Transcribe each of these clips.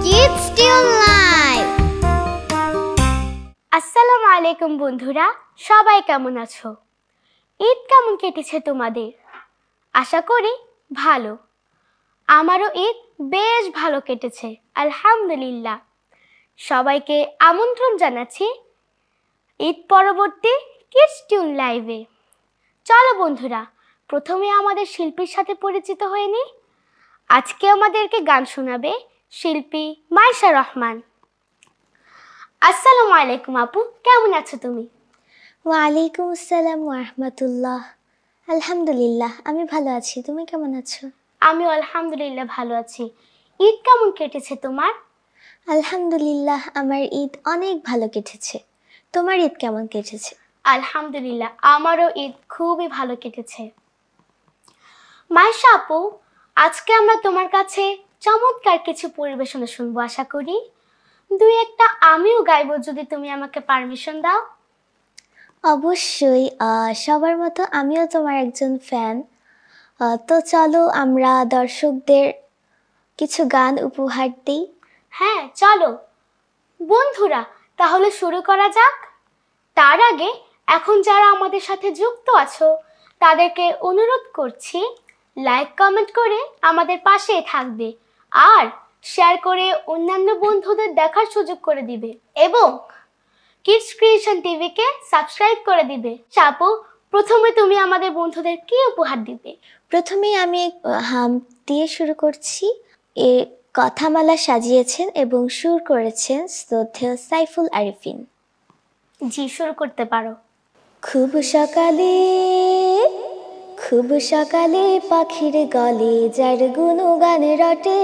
Kids Still Live! আসসালামু আলাইকুম বন্ধুরা, সবাই কেমন আছো? ঈদ কেমন কেটেছে তোমাদের? আশা করি ভালো। আমারও ঈদ বেশ ভালো কেটেছে, আলহামদুলিল্লাহ। সবাইকে আমন্ত্রণ জানাচ্ছি ঈদ পরবর্তী কিডস টিউন লাইভে। চলো বন্ধুরা, প্রথমে আমাদের শিল্পীর সাথে পরিচিত হয়ে নিই। আজকে আমাদেরকে গান শোনাবে শিল্পী মাইশা রহমান। আসসালামু আলাইকুম আপু, কেমন আছো তুমি? ওয়ালাইকুম আসসালাম ওয়া রাহমাতুল্লাহ। আলহামদুলিল্লাহ, আমি ভালো আছি। তুমি কেমন আছো? আমিও আলহামদুলিল্লাহ ভালো আছি। ঈদ কেমন কেটেছে তোমার? আলহামদুলিল্লাহ, আমার ঈদ অনেক ভালো কেটেছে। তোমার ঈদ কেমন কেটেছে? আলহামদুলিল্লাহ, আমারও ঈদ খুবই ভালো কেটেছে। মাইশা আপু, আজকে আমরা তোমার কাছে চমৎকার কিছু পরিবেশনা শুনবো আশা করি। দুই একটা আমিও গাইবো যদি তুমি আমাকে পারমিশন দাও। অবশ্যই, সবার মতো আমিও তোমার একজন ফ্যান। তো চলো আমরা দর্শকদের কিছু গান উপহার দিই। হ্যাঁ চলো বন্ধুরা, তাহলে শুরু করা যাক। তার আগে এখন যারা আমাদের সাথে যুক্ত আছো তাদেরকে অনুরোধ করছি লাইক কমেন্ট করে আমাদের পাশেই থাকবে, আর শেয়ার করে অন্যান্য বন্ধুদের দেখার সুযোগ করে দিবে, এবং কিডস ক্রিয়েশন টিভিকে সাবস্ক্রাইব করে দিবে। চাপু, প্রথমে তুমি আমাদের বন্ধুদের কি উপহার দিবে? প্রথমে আমি হাম দিয়ে শুরু করছি। এ কথামালা সাজিয়েছেন এবং সুর করেছেন শ্রদ্ধেয় সাইফুল আরিফিন। জি, শুরু করতে পারো। খুব সকালে পাখির গলে যার গুণগান রটে,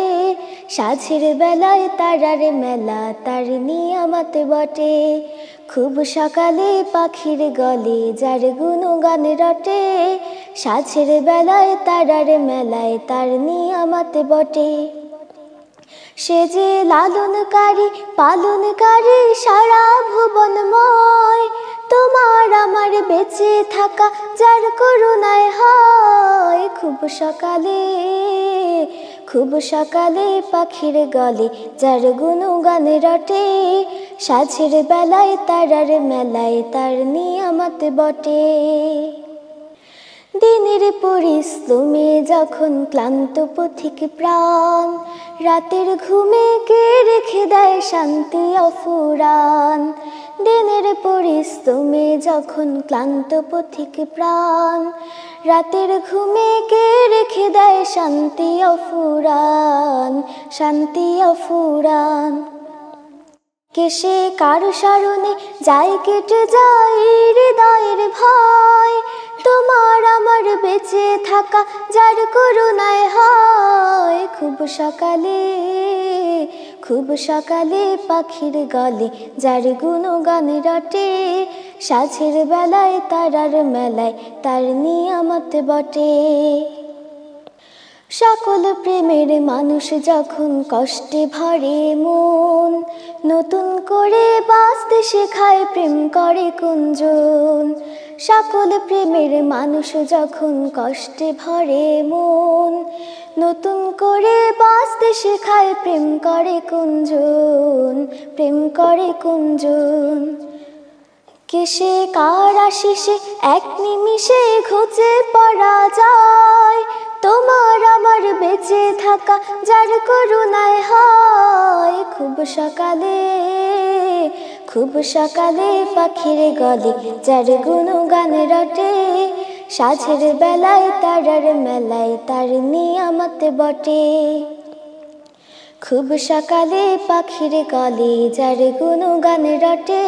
সাঝের বেলায় তারার মেলা তার নিয়ামত বটে। খুব সকালে পাখির গলে যার গুণগান রটে, সাঝের বেলায় তারার মেলায় তার নিয়ামত বটে। সে যে লালনকারী পালনকারী সারা ভুবনময়, তোমার আমার বেঁচে থাকা যার করুণায় হয়। খুব সকালে পাখির গলে যার গুণগান রটে, সাঝের বেলায় তারার মেলায় তার নিয়ামত বটে। দিনের পরিশ্রমে যখন ক্লান্ত পথিক প্রাণ, রাতের ঘুমে কে রেখে দেয় শান্তি অফুরান। দিনের পরিশ্রমে যখন ক্লান্ত পথিক প্রাণ, রাতের ঘুমে কে রেখে দেয় শান্তি অফুরান। কেসে কারো স্মরণে যায় কেটে যায় হৃদয়ের ভয়, তোমার আমার বেঁচে থাকা যার করুণায় হয়। খুব সকালে পাখির গলে যার গুণগান রটে, সাঝের বেলায় তারার মেলায় তার নিয়ামত বটে। সকল প্রেমের মানুষ যখন কষ্টে ভরে মন, নতুন করে বাঁচতে শেখায় প্রেম করে কুঞ্জন। সকল প্রেমের মানুষ যখন কষ্টে ভরে মন, নতুন করে বাঁচতে শেখায় প্রেম করে কুঞ্জন। কেসে কার আশিসে এক নিমিষে ঘুচে পড়া যায়, তোমার আমার বেঁচে থাকা যার করুণায় হয়। খুব সকালে পাখির গলে যার গুণগান রটে, সাঝের বেলায় তারার মেলায় তার নিয়ামত বটে। খুব সকালে পাখির গলে যার গুণগান রটে,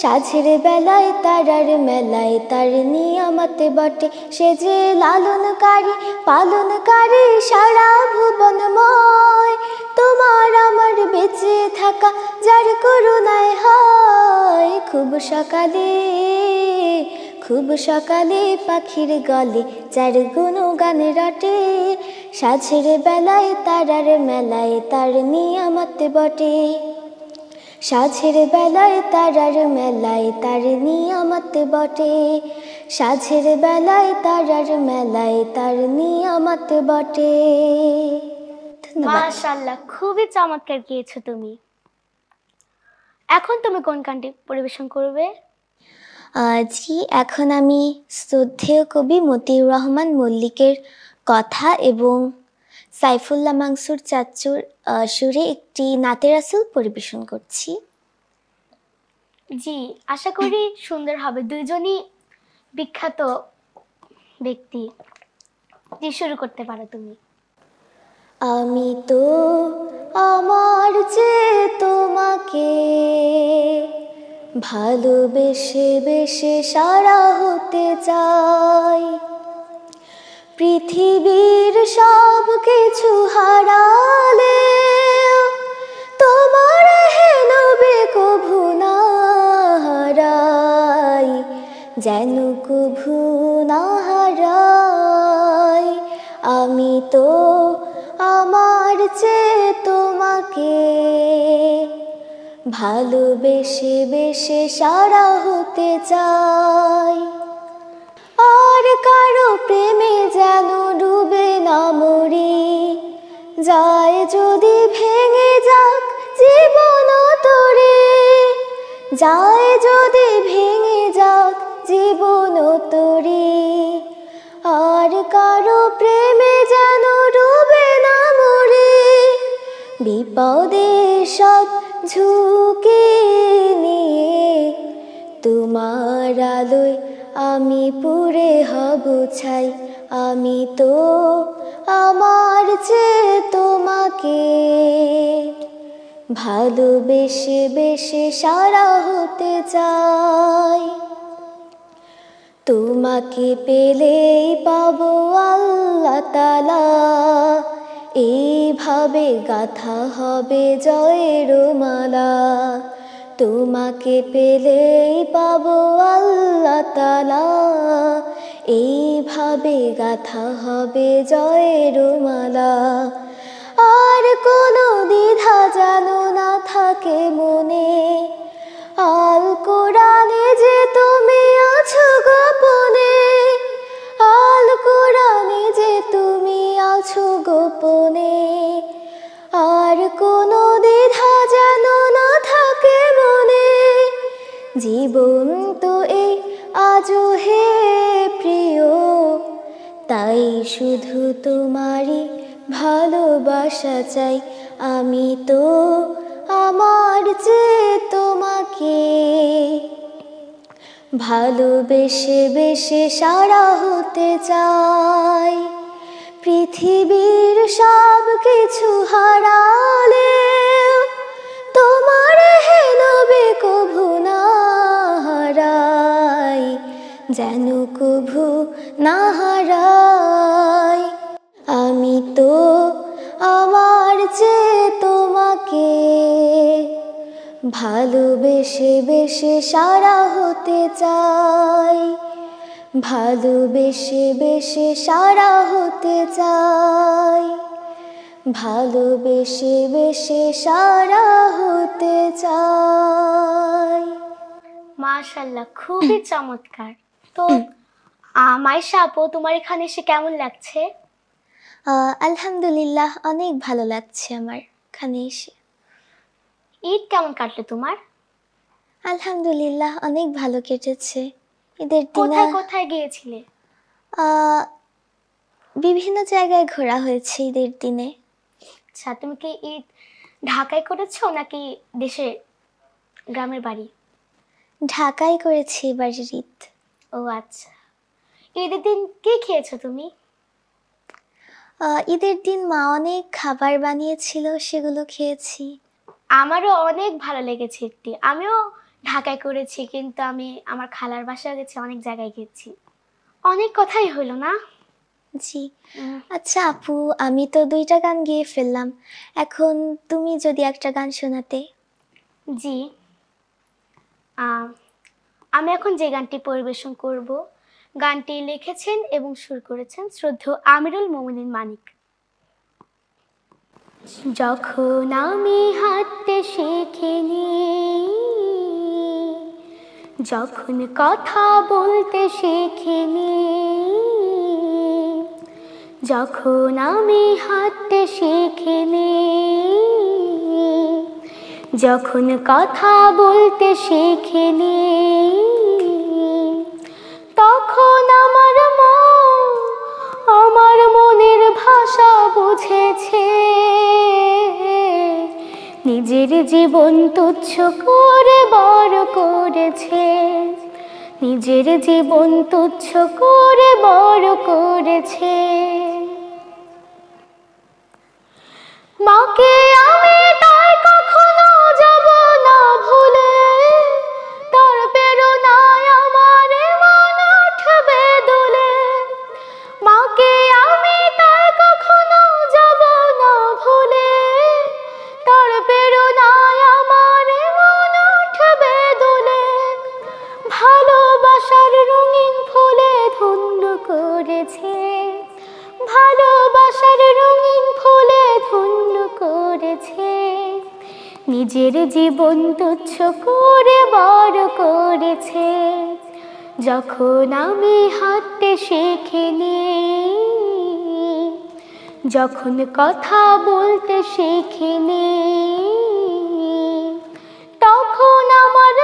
সাঝের বেলায় তারার মেলায় তার নিয়ামত বটে। সে যে লালনকারী পালনকারী সারা ভুবনময়, তোমার আমার বেঁচে থাকা যার করুণায় হয়। খুব সকালে পাখির গলে যার গুণগান রটে, সাঝের বেলায় তারার মেলায় তার নিয়ামত বটে। সাঝের বেলায় তারার মেলায় তার নিয়ামত বটে। সাঝের বেলায় তারার মেলায় তার নিয়ামত বটে। ধন্যবাদ। মাশাআল্লাহ, খুবই চমৎকার গেয়েছো তুমি। এখন তুমি কোন গানটি পরিবেশন করবে? জি, এখন আমি শ্রদ্ধেয় কবি মতিউর রহমান মল্লিকের কথা এবং সাইফুল্লাহ মানসুর চাচ্চুর সুরে একটি নাতে রাসূল পরিবেশন করছি। জি, আশা করি সুন্দর হবে। দুইজনই বিখ্যাত ব্যক্তি। জি, শুরু করতে পারো তুমি। আমি তো আমার যে তোমাকে ভালোবেসে বেশে সারা হতে চাই, পৃথিবীর সব কিছু হারালে তোমার হেন বে কভু না হারাই, যেন কভু না হারাই। আমি তো আমার চেয়ে তোমাকে ভালোবেসে বেশে সারা হতে চাই, আর কারো প্রেমে যেন ডুবে না মরি, যায় যদি ভেঙে যাক জীবন তরে, যায় যদি ভেঙে যাক জীবন তরে, আর কারো প্রেমে যেন ডুবে না মরি, বিপদে সব ঝুঁকি নিয়ে তোমার আলোয় আমি পুড়ে হব ছাই। আমি তো আমার চেয়ে তোমাকে ভালোবেসে বেশে সারা হতে চাই, তোমাকে পেলেই পাবো আল্লাহ তাআলা, এইভাবে গাথা হবে জয়ের মালা। তোমাকে পেলেই পাবো আল্লাহ তাআলা, এইভাবে গাথা হবে জয়ের মালা। আর কোনো দ্বিধা যেন না থাকে মনে, আল কোরআনে যে তুমি আছো গোপনে, আল কোরআনে যে তুমি আছো গোপনে, আর কোনো দ্বিধা যেন না থাকে মনে। জীবন তো এই আজও হে প্রিয়, তাই শুধু তোমারই ভালোবাসা চাই। আমি তো আমার চেয়ে তোমাকে ভালোবেসে বেশে সারা হতে চাই, পৃথিবীর সব কিছু হারালে তোমার হেন বে কভু না হারাই, যেন কভু না হারাই। আমি তো আমার চেয়ে তোমাকে ভালোবেসে বেশে সারা হতে চাই, ভালোবেসে বেশে সারা হতে চাই, ভালোবেসে বেশে সারা হতে চাই। মাশাআল্লাহ, খুবই চমৎকার। তো মাইশা আপু, তোমার এখানে এসে কেমন লাগছে? আলহামদুলিল্লাহ, অনেক ভালো লাগছে আমার এখানে এসে। ঈদ কেমন কাটলো তোমার? আলহামদুলিল্লাহ, অনেক ভালো কেটেছে। ঈদের দিনে কোথায় কোথায় গিয়েছিলে? বিভিন্ন জায়গায় ঘোরা হয়েছে ঈদের দিনে। আচ্ছা, তুমি কি ঈদ ঢাকায় করেছো নাকি দেশে গ্রামের বাড়ি? ঢাকায় করেছি এবারের ঈদ। ও আচ্ছা, ঈদের দিন কি খেয়েছো তুমি? ঈদের দিন মা অনেক খাবার বানিয়েছিল, সেগুলো খেয়েছি। আমারও অনেক ভালো লেগেছে ঈদটি। আমিও ঢাকায় করেছি, কিন্তু আমি আমার খালার বাসায় গেছি, অনেক জায়গায় গেছি। অনেক কথাই হলো না? জি। আচ্ছা আপু, আমি তো 2টা গান গেয়ে ফেললাম, এখন তুমি যদি একটা গান শোনাতে। জি, আমি এখন যে গানটি পরিবেশন করব, গানটি লিখেছেন এবং সুর করেছেন শ্রদ্ধেয় আমিরুল মোমিনিন মানিক। যখন আমি হাঁটতে শিখিনি, যখন কথা বলতে শিখিনি, যখন আমি হাঁটতে শিখিনি, যখন কথা বলতে শিখিনি, তখন আমার আমার মনের ভাষা বুঝেছে। নিজের জীবন তুচ্ছ করে বড় করেছে, নিজের জীবন তুচ্ছ করে বড় করেছে। মাকে আমি তাই কখনো যাব না ভুলে, তার প্রেরণায় আমার মন উঠবে দুলে। মাকে আমি তাই কখনো যাব না ভুলে, তার প্রেরণায় আমার মন উঠবে দুলে। ভালোবাসার রঙিন ফুলে ধন্য করেছে, ভালোবাসার রঙিন ফুলে ধন্য করেছে। নিজের জীবন তুচ্ছ করে বড় করেছে। যখন আমি হাঁটতে শিখিনি, যখন কথা বলতে শিখিনি, তখন আমার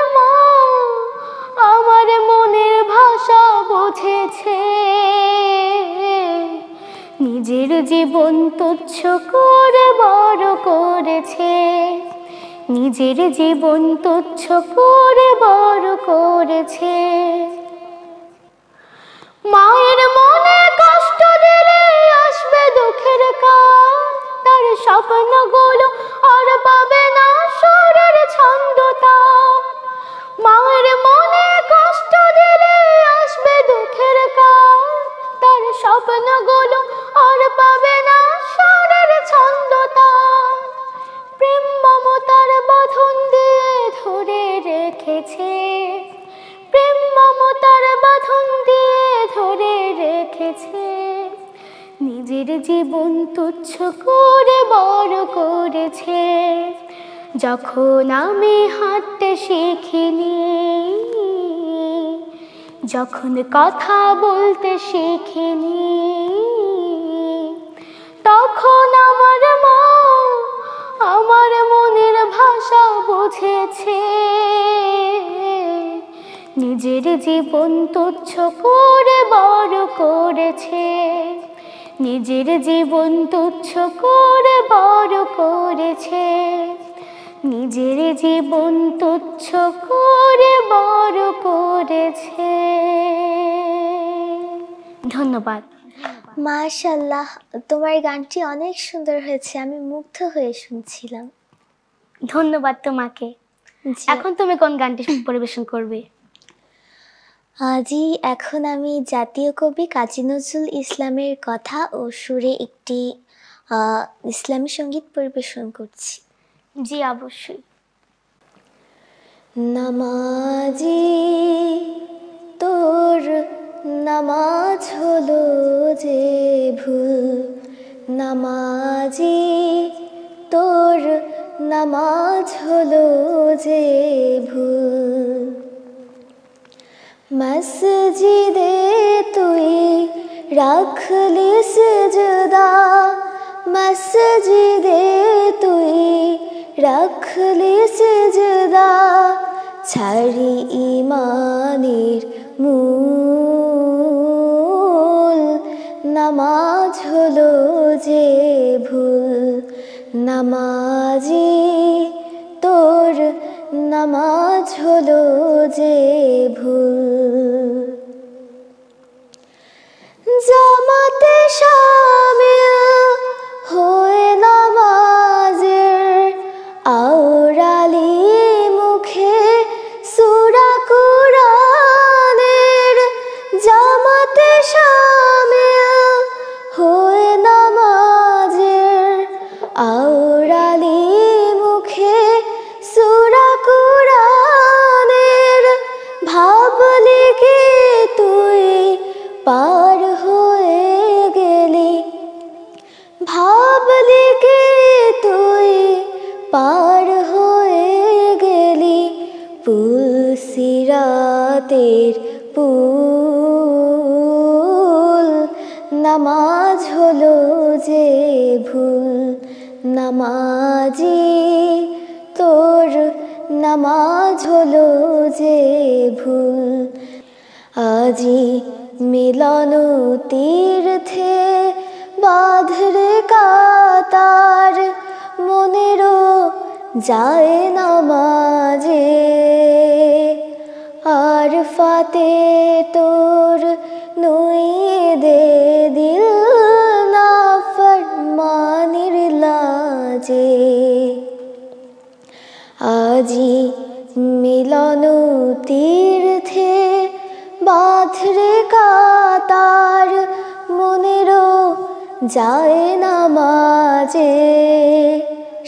আমার মনের ভাষা বুঝেছে। নিজের জীবন তুচ্ছ করে বড় করেছে, নিজের জীবন তুচ্ছ করে বড় করেছে। মায়ের মনে কষ্ট দিলে আসবে দুঃখের কাল, তার স্বপ্নগুলো আর পাবে না সুরের ছন্দতা। মায়ের মনে কষ্ট দিলে আসবে দুঃখের কাল, তার স্বপ্নগুলো আর পাবে না সুরের ছন্দতা। প্রেম মমতার বাঁধন দিয়ে ধরে রেখেছে, প্রেম মমতার বাঁধন দিয়ে ধরে রেখেছে। নিজের জীবন তুচ্ছ করে বড় করেছে। যখন আমি হাঁটতে শিখিনি, যখন কথা বলতে শিখিনি, তখন আমার আমার মনের ভাষা বুঝেছে। নিজের জীবন তুচ্ছ করে বড় করেছে, নিজের জীবন তুচ্ছ করে বড় করেছে। নিজের জীবন তুচ্ছ করে বড় করেছে। ধন্যবাদ। মাশাআল্লাহ, তোমার গানটি অনেক সুন্দর হয়েছে, আমি মুগ্ধ হয়ে শুনছিলাম। ধন্যবাদ তোমাকে। জি। এখন তুমি কোন গানটি পরিবেশন করবে? এখন আমি জাতীয় কবি কাজী নজরুল ইসলামের কথা ও সুরে একটি ইসলামী সঙ্গীত পরিবেশন করছি। জি অবশ্যই। নামাজি তোর নামাজ হলো যে ভুল, নামাজি তোর নামাজ হলো যে ভুল। মসজিদে তুই রাখলি সিজদা, মসজিদে তুই রাখলি সিজদা, ছাড়ি ইমানের মূল। নামাজ হলো যে ভুল, নামাজি তোর নামাজ হলো যে ভুল। জামাতে শামিল হয়ে নামাজের আওরালি মুখে সূরা কুরআনের, জামাতে শামিল হয়ে নামাজের আওরালি মুখে সূরা কুরআনের। ভাবলি কি তুই পার হয়ে গেলি, ভাবলি কি তুই পার হয়ে গেলি পুল সিরাতের পুল। নামাজ হলো যে ভুল, নামাজি তোর নামাজ হলো যে ভুল। আজি মিলন তীর্থে বাঁধরে কাতার, মনেরও যায় নামাজে। আর ফাতে তোর নুইয়ে দে দিল না ফরমানির লাজে। আজি মিলন তীর্থে বাঁধরে কাতার, মনেরও যায় নামাজে।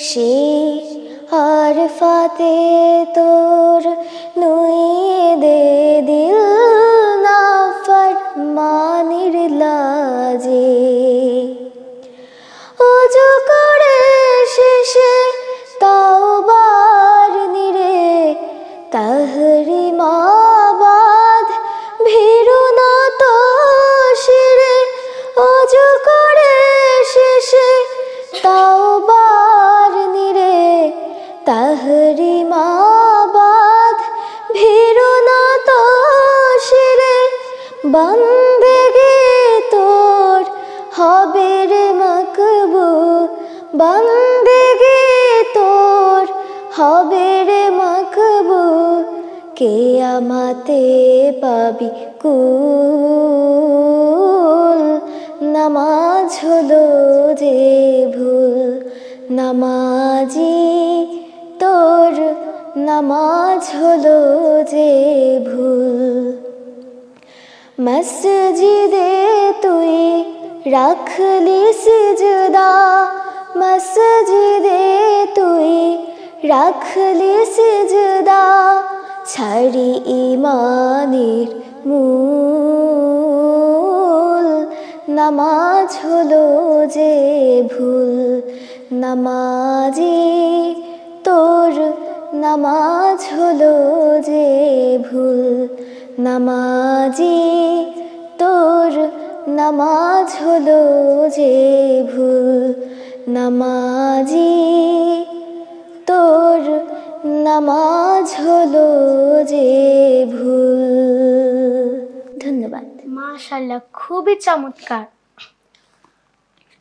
সেই আর ফাতে তোর নুইয়ে দে দিল না ফরমানির লাজে। ওযু করে শেষে তাওবার নিরে তাহরিমা বাদ ভিড়ো না তো শিরে। ওযু করে শেষে তাওবার নিরে তাহরিমা বাদ ভিড়ো না তো শিরে। বন্দেগি তোর হবে রে মকবুল, বন্দেগি তোর হবে রে মকবুল। কিয়ামতে পাবি কুল, নামাজ হলো যে ভুল। নামাজি তোর নামাজ হলো যে ভুল। মসজিদে তুই রাখলি সিজদা, মসজিদে তুই রাখলি সিজদা। ছাড়ি ইমানের মূল, নামাজ হলো যে ভুল। নামাজি তোর নামাজ হলো যে ভুল। নামাজি তোর নামাজ হলো যে ভুল। নামাজি তোর নামাজ হলো যে ভুল। ধন্যবাদ। মাশাআল্লাহ, খুবই চমৎকার,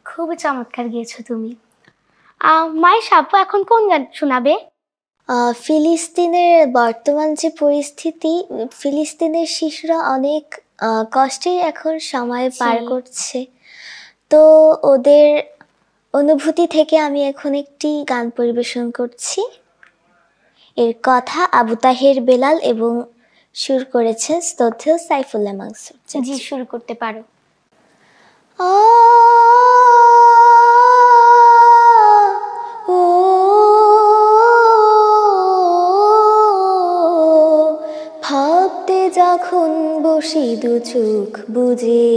খুবই চমৎকার গেয়েছো তুমি। মাইশা আপু এখন কোন গান শোনাবে? ফিলিস্তিনের বর্তমান যে পরিস্থিতি, ফিলিস্তিনের শিশুরা অনেক কষ্টেই এখন সময় পার করছে, তো ওদের অনুভূতি থেকে আমি এখন একটি গান পরিবেশন করছি। এর কথা আবু তাহের বেলাল এবং সুর করেছেন শ্রদ্ধেয় সাইফুল্লাহ মানসুর। জি, শুরু করতে পারো। ভাবতে যখন বসি দু চোখ বুঝে,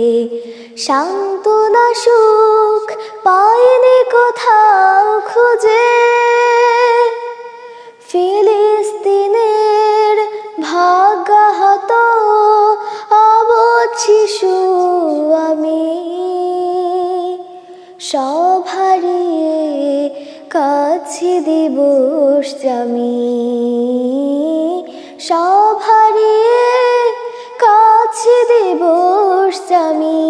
সান্ত্বনা সুখ পাইনি কোথাও খুঁজে। ফিলিস্তিনের ভাগ্যাহত অবধ শিশু আমি, সব হারিয়ে কাছে দিবস জামি। সব হারিয়ে কাছে দিবস জামি।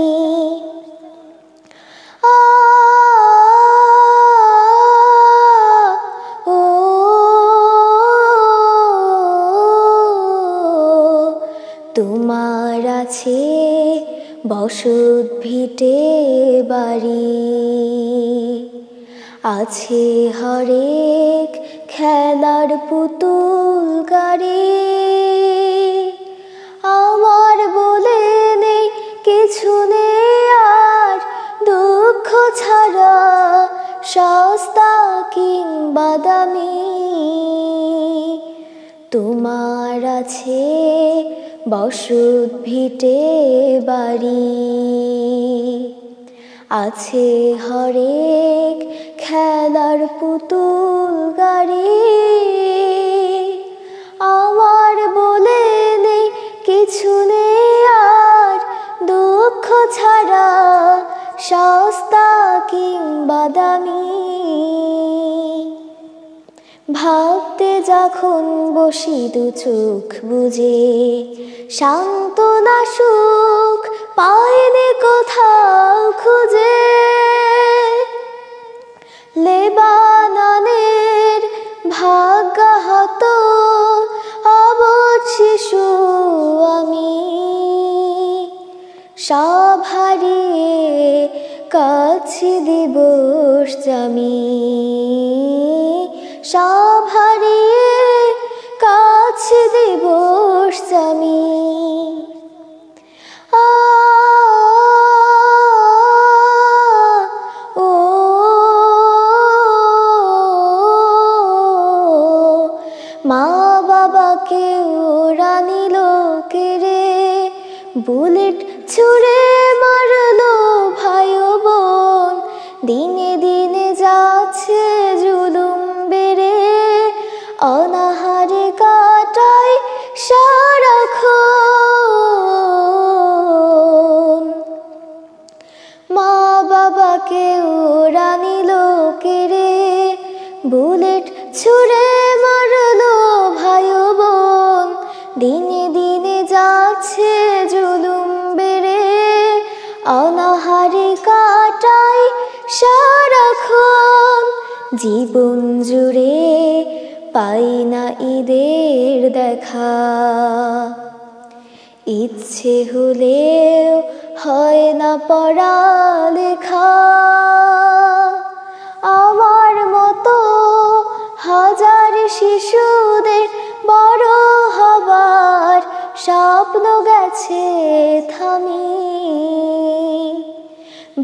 তোমার আছে বসত ভিটে বাড়ি, আছে হরেক খেলার পুতুল গাড়ি। আমার বলে নেই কিছু নেই আর, দুঃখ ছাড়া সস্তা কিংবা দামি। তোমার আছে বসত ভিটে বাড়ি, আছে হরেক খেলার পুতুল গাড়ি। আমার বলে নেই কিছু নেই আর, দুঃখ ছাড়া সস্তা কিংবা দামি। ভাবতে যখন বসি দু চোখ বুজে, সান্ত্বনা সুখ পাইনি কোথাও খুঁজে। লেবাননের ভাগ্যাহত অবশ শিশু আমি, সব হারিয়ে কাছে দিবস জামি, সব হারিয়ে কাছে দিবস জামি। মা বাবাকে ওরা নিল কেড়ে, বুলেট ছুঁড়ে মারলো ভাই ও বোন, দিনে দিনে যাচ্ছে জুলুম বেড়ে, অনাহারে কাটায় সারাক্ষণ। মা বাবাকে ওরা নিল কেড়ে, বুলেট ছুঁড়ে মারলো ভাই ও বোন, দিনে দিনে যাচ্ছে জুলুম বেড়ে, অনাহারে কাটায় সারাক্ষণ। জীবন জুড়ে পাই না ঈদের দেখা, ইচ্ছে হলেও হয় না পড়ালেখা। আমার মতো হাজার শিশুদের বড় হবার স্বপ্ন গেছে থামি।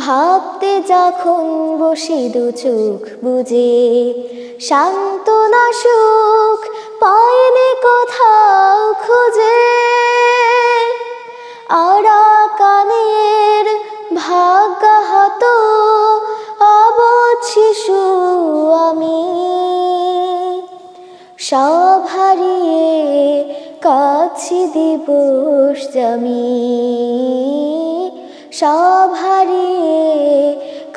ভাবতে যখন বসি দু চোখ বুজে, সান্ত্বনা সুখ পাইনি কোথাও খুঁজে। আরাকানের ভাগ্যাহত অবশ শিশু আমি, সব হারিয়ে কাছে দিবস জামি, সব হারিয়ে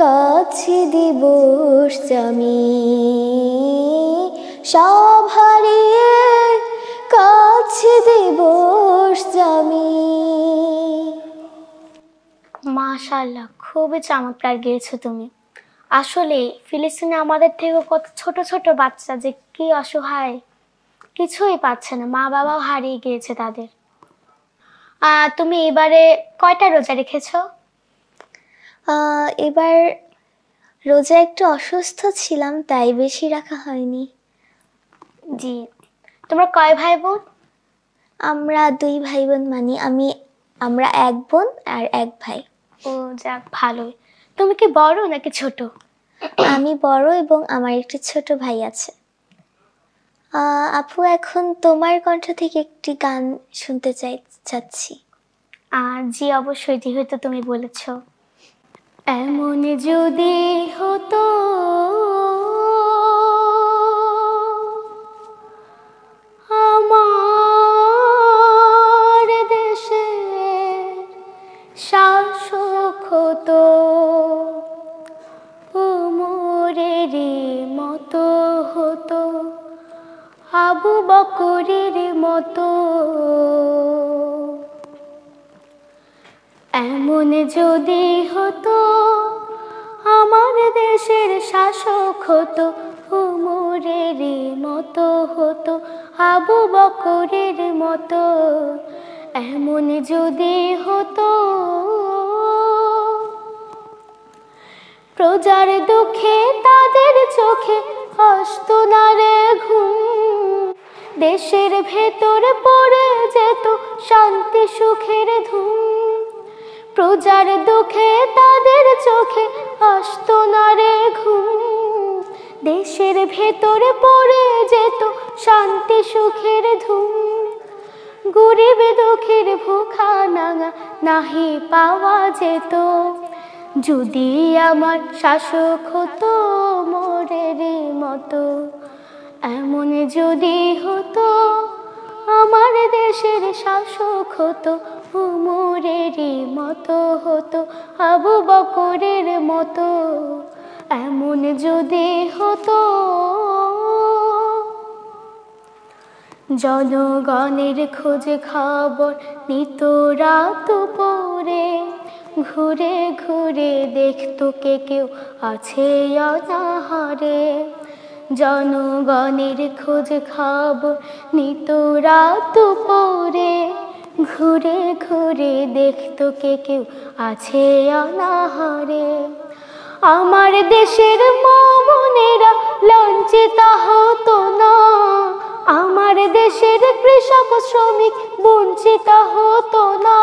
কাছে দিবস জামি, সব হারিয়ে কাছে দিবস জামি। মাশাআল্লাহ, খুবই চমৎকার গেয়েছো তুমি। আসলে ফিলিস্তিনে আমাদের থেকে কত ছোট ছোট বাচ্চা যে কি অসহায়, কিছুই পাচ্ছে না, মা বাবাও হারিয়ে গিয়েছে তাদের। তুমি এবারে কয়টা রোজা রেখেছো? এবার রোজা একটু অসুস্থ ছিলাম, তাই বেশি রাখা হয়নি। জি। তোমরা কয় ভাই বোন? আমরা 2 ভাই বোন, মানে আমরা 1 বোন আর 1 ভাই। ও যাক, ভালোই। তুমি কি বড় নাকি ছোট? আমি বড় এবং আমার একটি ছোট ভাই আছে। আপু, এখন তোমার কণ্ঠ থেকে একটি গান শুনতে চাচ্ছি। জি অবশ্যই, যেহেতু তুমি বলেছো। এমন যদি হতো আমার দেশে শাসক হতো ওমরেরই মতো হতো, আবু বকরের মতো। এমন যদি হতো আমার দেশের শাসক হতো ওমরেরই মতো হতো, আবু বকরের মতো। এমন যদি হতো প্রজার দুঃখে তাদের চোখে আসতো না রে ঘুম, দেশের ভেতর পড়ে যেত শান্তি সুখের ধুম। প্রজার দুঃখে তাদের চোখে আসতো না রে ঘুম, দেশের ভেতরে পড়ে যেত শান্তি সুখের ধুম। গরিব দুঃখের ভুখা নাঙা নাহি পাওয়া যেত, যদি আমার শাসক হতো মোরেরই মতো। এমন যদি হতো আমার দেশের শাসক হতো ওমরেরই মতো হতো, আবু বকরের মতো। এমন যদি হতো জনগণের খোঁজ খবর নিত রাত পরে, ঘুরে ঘুরে দেখতো কে কেউ আছে অনাহারে। জনগণের খোঁজ খবর নিত রাত পরে, ঘুরে ঘুরে দেখতো কে কেউ আছে অনাহারে। আমার দেশের মা বোনেরা লাঞ্ছিত হতো না, আমার দেশের কৃষক শ্রমিক বঞ্চিত হতো না।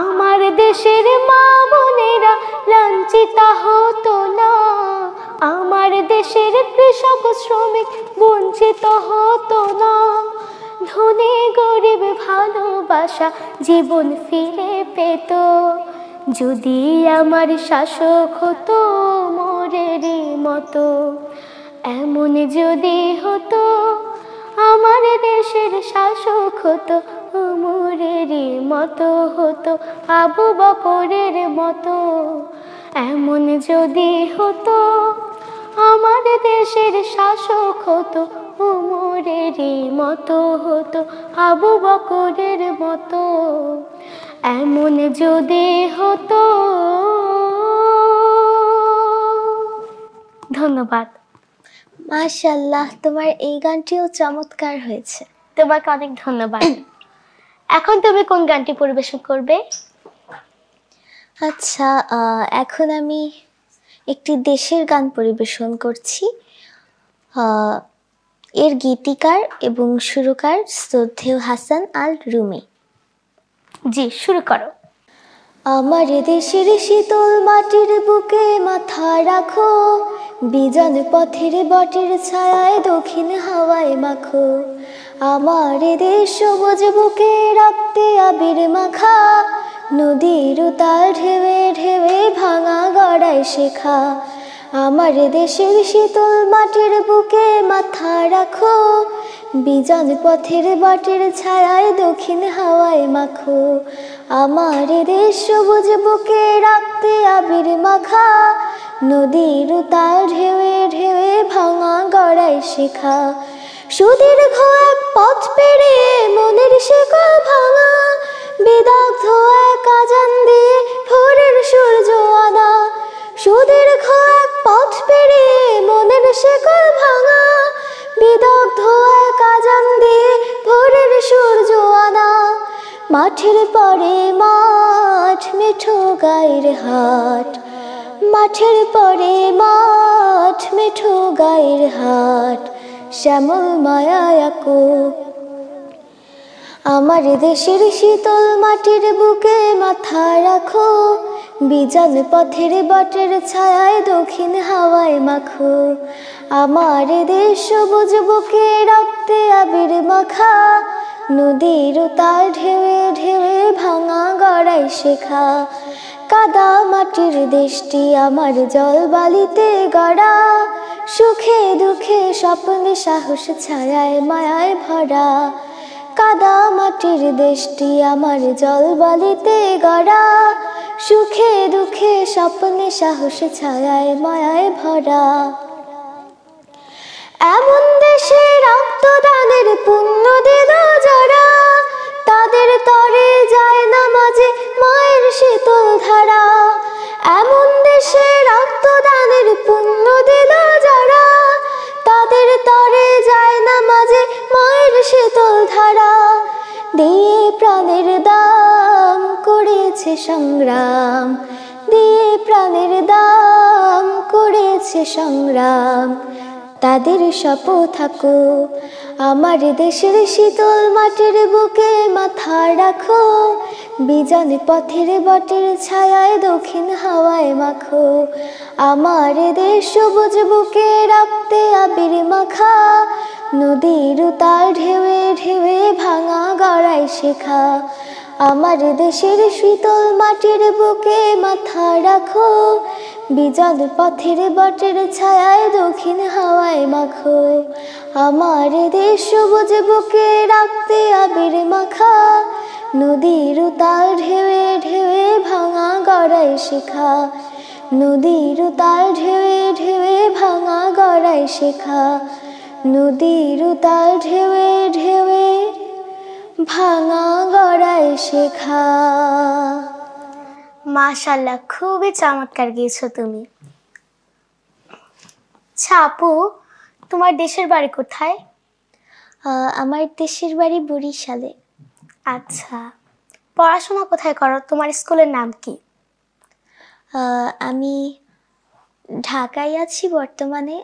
আমার দেশের মা বোনেরা লাঞ্ছিত হতো না, আমার দেশের কৃষক শ্রমিক বঞ্চিত হতো না। ধনী গরিব ভালোবাসা জীবন ফিরে পেত, যদি আমার শাসক হতো মোরেরই মতো। এমন যদি হতো আমার দেশের শাসক হতো মোরেরই মতো হতো, আবু বকরের মতো। এমন যদি হতো আমার দেশের শাসক হতো মোরেরই মতো হতো, আবু বকরের মতো। এমন যদি হতো। ধন্যবাদ। মাশাআল্লাহ, তোমার এই গানটিও চমৎকার হয়েছে। তোমাকে অনেক ধন্যবাদ। এখন তুমি কোন গানটি পরিবেশন করবে? আচ্ছা, এখন আমি একটি দেশের গান পরিবেশন করছি। এর গীতিকার এবং সুরকার শ্রদ্ধেয় হাসান আল রুমি। জি, শুরু করো। আমার দেশের শীতল মাটির বুকে মাথা রাখো, বিজন পথের বটের ছায়ায় দক্ষিণ হাওয়ায় মাখো। আমার দেশ সবুজ বুকে রক্তে আবির মাখা, নদীর উতাল ঢেউে ঢেউে ভাঙা গড়ায় শেখা। আমার দেশের শীতল মাটির বুকে মাথা রাখো, বিজন পথের বটের ছায়ায় দক্ষিণ হাওয়ায় মাখো। আমার দেশ সবুজ বুকে রক্তে আবির মাখা, নদীর উতাল ঢেউে ঢেউে ভাঙা গড়ায় শেখা। সুদীর্ঘ এক পথ পেরিয়ে মনের শিকল ভাঙা, বিদগ্ধ এক আজান দিয়ে ভোরের সূর্য আনা। সুদীর্ঘ এক পথ পেরিয়ে মনের শিকল ভাঙা, বিদগ্ধ এক আজান দিয়ে ভোরের সূর্য আনা। মাঠের পরে মাঠ, মেঠো গায়ের হাট, মাঠের পরে মাঠ, মেঠো গায়ের হাট, শ্যামল মায়া আঁকো। আমার দেশের শীতল মাটির বুকে মাথা রাখো, বিজন পথের বটের ছায়ায় দক্ষিণ হাওয়ায় মাখো। আমার দেশ সবুজ বুকে রক্তে আবির মাখা, নদীর উতাল ঢেউে ঢেউে ভাঙা গড়ায় শেখা। কাদা মাটির দেশটি আমার জল বালিতে গড়া, সুখে দুঃখে স্বপ্নে সাহস ছায়ায় মায়ায় ভরা। কাদা মাটির দেশটি আমার জল বালিতে গড়া, সুখে দুঃখে স্বপ্নে সাহস ছায়ায় মায়ায় ভরা। এমন দেশে রক্তদানের পুণ্য দিল যারা, তাদের তরে যায় না মাঝে মায়ের শীতল ধারা। এমন দেশে রক্তদানের পুণ্য দিল যারা, তাদের তরে যায় না মাঝে মায়ের শীতল ধারা। দিয়ে প্রাণের দাম করেছে সংগ্রাম, দিয়ে প্রাণের দাম করেছে সংগ্রাম, তাদের শপথ থাকো। আমার দেশের শীতল মাটির বুকে মাথা রাখো, বিজন পথের বটের ছায়ায় দক্ষিণ হাওয়ায় মাখো। আমার দেশ সবুজ বুকে রক্তে আবির মাখা, নদীর উতাল ঢেউে ঢেউে ভাঙা গড়ায় শেখা। আমার দেশের শীতল মাটির বুকে মাথা রাখো, বিজন পথের বটের ছায়ায় দক্ষিণ হাওয়ায় মাখো। আমার দেশ সবুজ বুকে রক্তে আবির মাখা, নদীর উতাল ঢেউে ঢেউে ভাঙা গড়ায় শেখা। নদীর উতাল ঢেউে ঢেউে ভাঙা গড়ায় শেখা। নদীর উতাল ঢেউয়ে ঢেউয়ে ভাঙা গড়ায় শেখা। মাশাআল্লাহ, খুবই চমৎকার গেয়েছো তুমি। আচ্ছা আপু, তোমার দেশের বাড়ি কোথায়? আমার দেশের বাড়ি বরিশালে। আচ্ছা, পড়াশোনা কোথায় করো? তোমার স্কুলের নাম কি? আমি ঢাকায় আছি বর্তমানে,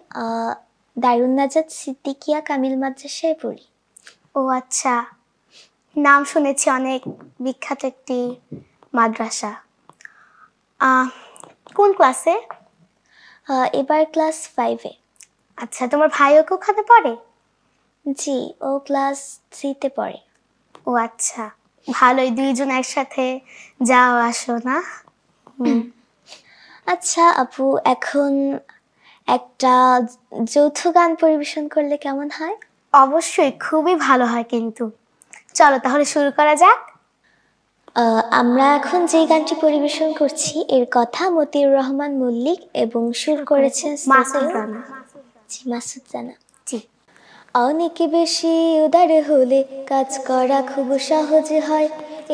দারুন নাজাত সিদ্দিকিয়া কামিল মাদ্রাসায় পড়ি। ও আচ্ছা, নাম শুনেছি, অনেক বিখ্যাত একটি মাদ্রাসা। কোন ক্লাসে? এবার ক্লাস 5-এ। আচ্ছা, তোমার ভাইও কি ওখানে পড়ে? জি, ও ক্লাস 3-তে পড়ে। ও আচ্ছা, ভালোই, দুইজন একসাথে যাও আসো না? আচ্ছা আপু, এখন একটা যৌথ গান পরিবেশন করলে কেমন হয়? অবশ্যই, খুবই ভালো হয়। কিন্তু চলো তাহলে শুরু করা যাক। আমরা এখন যে গানটি পরিবেশন করছি এর কথা মতিউর রহমান মল্লিক এবং সুর করেছেন মাসুদ রানা। জি, মাসুদ রানা। জি। অনেক বেশি উদার হলে কাজ করা খুব সহজ হয়,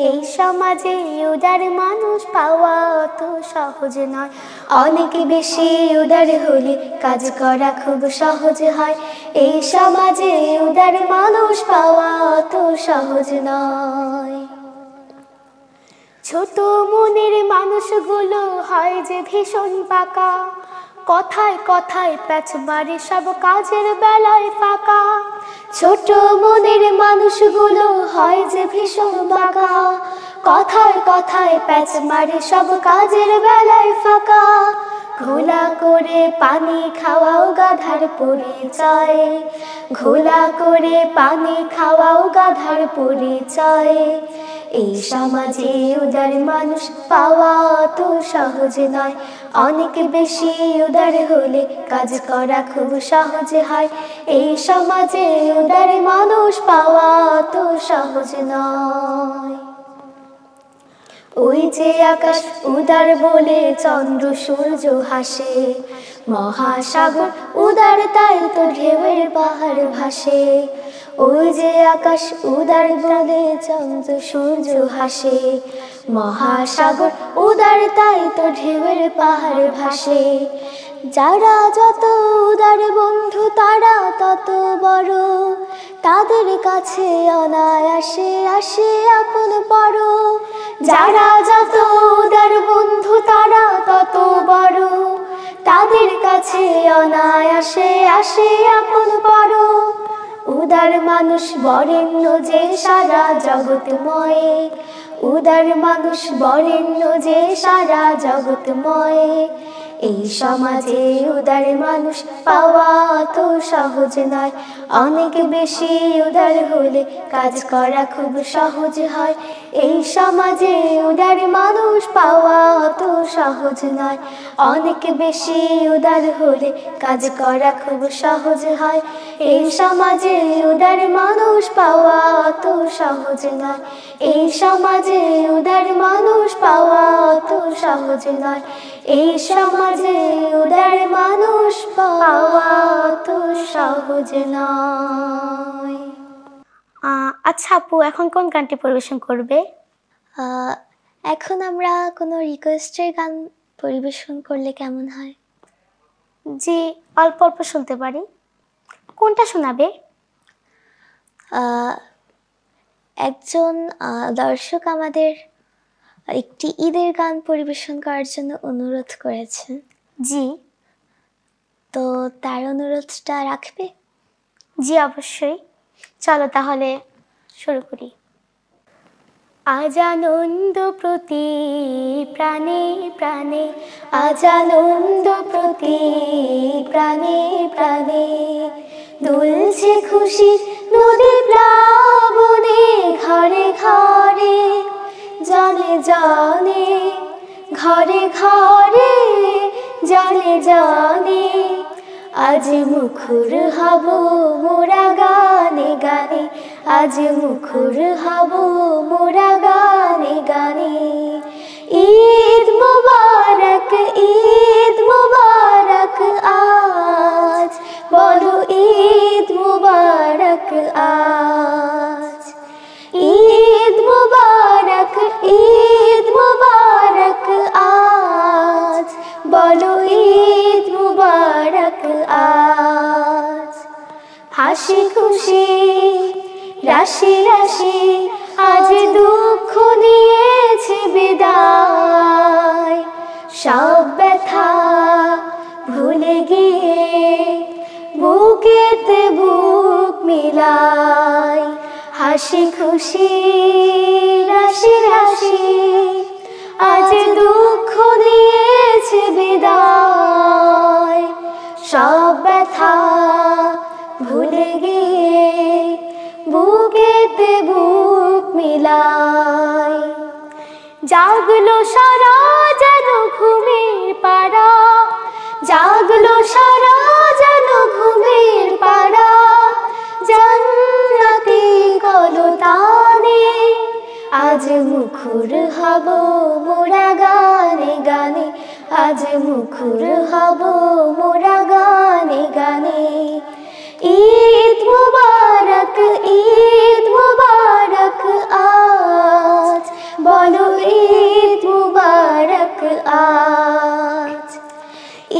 এই সমাজে উদার মানুষ পাওয়া অত সহজ নয়। অনেক বেশি উদার হলে কাজ করা খুব সহজ হয়, এই সমাজে উদার মানুষ পাওয়া অত সহজ নয়। ছোট মনের মানুষগুলো হয় যে ভীষণ পাকা, কথায় কথায় প্যাচ মারে সব কাজের বেলায় ফাঁকা। ছোট মনের মানুষগুলো হয় যে ভীষণ বাঁকা, কথায় কথায় প্যাচ মারে সব কাজের বেলায় ফাঁকা। ঘোলা করে পানি খাওয়াও গাধার পরিচয়, ঘোলা করে পানি খাওয়াও গাধার পরিচয়। এই সমাজে উদার মানুষ পাওয়া অত সহজ নয়, অনেক বেশি উদার হলে কাজ করা খুব সহজ হয়, এই সমাজে উদার মানুষ পাওয়া অত সহজ নয়। ওই যে আকাশ উদার বলে চন্দ্র সূর্য হাসে, মহাসাগর উদার তাই তো ঢেউয়ের পাহাড় ভাসে। ওই যে আকাশ উদার বলে চন্দ্র সূর্য হাসে, মহাসাগর উদার তাই তো ঢেউয়ের পাহাড় ভাসে। যারা যত উদার বন্ধু তারা তত বড়, তাদের কাছে অনায়াসে আসে আপন পর। যারা যত উদার বন্ধু তারা তত বড়, তাদের কাছে অনায়াসে আসে আপন পর। উদার মানুষ বরেণ্য যে সারা জগৎময়, উদার মানুষ বরেণ্য যে সারা জগৎময়। এই সমাজে উদার মানুষ পাওয়া অত সহজ নয়, অনেক বেশি উদার হলে কাজ করা খুব সহজ হয়। এই সমাজে উদার মানুষ পাওয়া অত সহজ নয়, অনেক বেশি উদার হলে কাজ করা খুব সহজ হয়। এই সমাজে উদার মানুষ পাওয়া অত সহজ নয়, এই সমাজে উদার মানুষ পাওয়া অত সহজ নয়, এই সমাজে উদার মানুষ পাওয়া অত সহজ নয়। আচ্ছা আপু, এখন কোন গানটি পরিবেশন করবে? এখন আমরা কোনো রিকোয়েস্টের গান পরিবেশন করলে কেমন হয়? জি, অল্প অল্প শুনতে পারি। কোনটা শোনাবে? একজন দর্শক আমাদের একটি ঈদের গান পরিবেশন করার জন্য অনুরোধ করেছেন। জি। তো তার অনুরোধটা রাখবে? জি অবশ্যই, চলো তাহলে শুরু করি। আজ আনন্দ প্রতি প্রাণে প্রাণে, আজ আনন্দ প্রতি প্রাণে প্রাণে, দুলছে খুশি নদী প্লাবনে ঘরে ঘরে, জানে জানে ঘরে ঘরে, জানে জানে। আজ মুখর হব মোরা গানে গানে, আজ মুখর হব মোরা গানে গানে। ঈদ মুবারক, ঈদ মুবারক আজ, বলো ঈদ মুবারক আজ, ঈদ মুবারক, ঈদ মুবারক আজ, বলো ঈদ মুবারক আজ। হাসি খুশি রাশি রাশি আজ দুঃখ নিয়েছে বিদায়, সব ব্যথা ভুলে গিয়ে বুকেতে বুক মিলাই। হাসি খুশি রাশি রাশি আজ দুঃখ নিয়েছে বিদায়, সব ব্যথা ভুলে গিয়ে বুকেতে বুক মিলাই। জাগলো সারা যেন ঘুমের পাড়া, জাগলো সারা যেন ঘুমের পাড়া, জান্নাতি কলতানে আজ মুখর হব মোরা গানে গানে, আজ মুখর হব মোরা গানে গানে। ঈদ মুবারক, ঈদ মুবারক আজ, বলো ঈদ মুবারক আজ।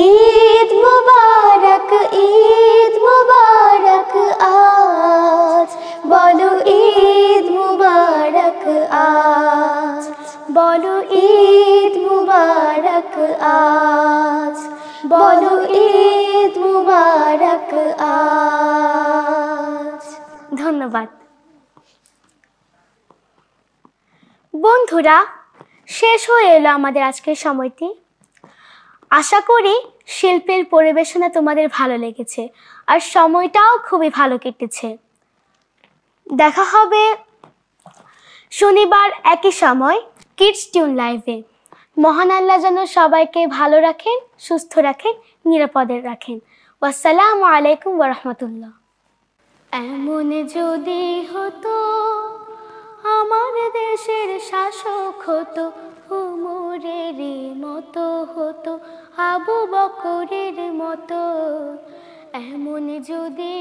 ঈদ মুবারক, ঈদ মুবারক আজ, বলো ঈদ মুবারক আজ, বলো ঈদ মুবারক আজ, বলো ঈদ মুবারক আজ। ধন্যবাদ বন্ধুরা, শেষ হয়ে এলো আমাদের আজকের সময়টি। আশা করি শিল্পীর পরিবেশনা তোমাদের ভালো লেগেছে আর সময়টাও খুবই ভালো কেটেছে। দেখা হবে শনিবার একই সময় কিডস টিউন লাইভে। মহান আল্লাহ যেন সবাইকে ভালো রাখেন, সুস্থ রাখেন, নিরাপদে রাখেন। আসসালামু আলাইকুম ওয়া রাহমাতুল্লাহ। এমন যদি হতো আমার দেশের শাসক হতো, উমরের মতো হতো, আবু বকরের মতো। এমন যদি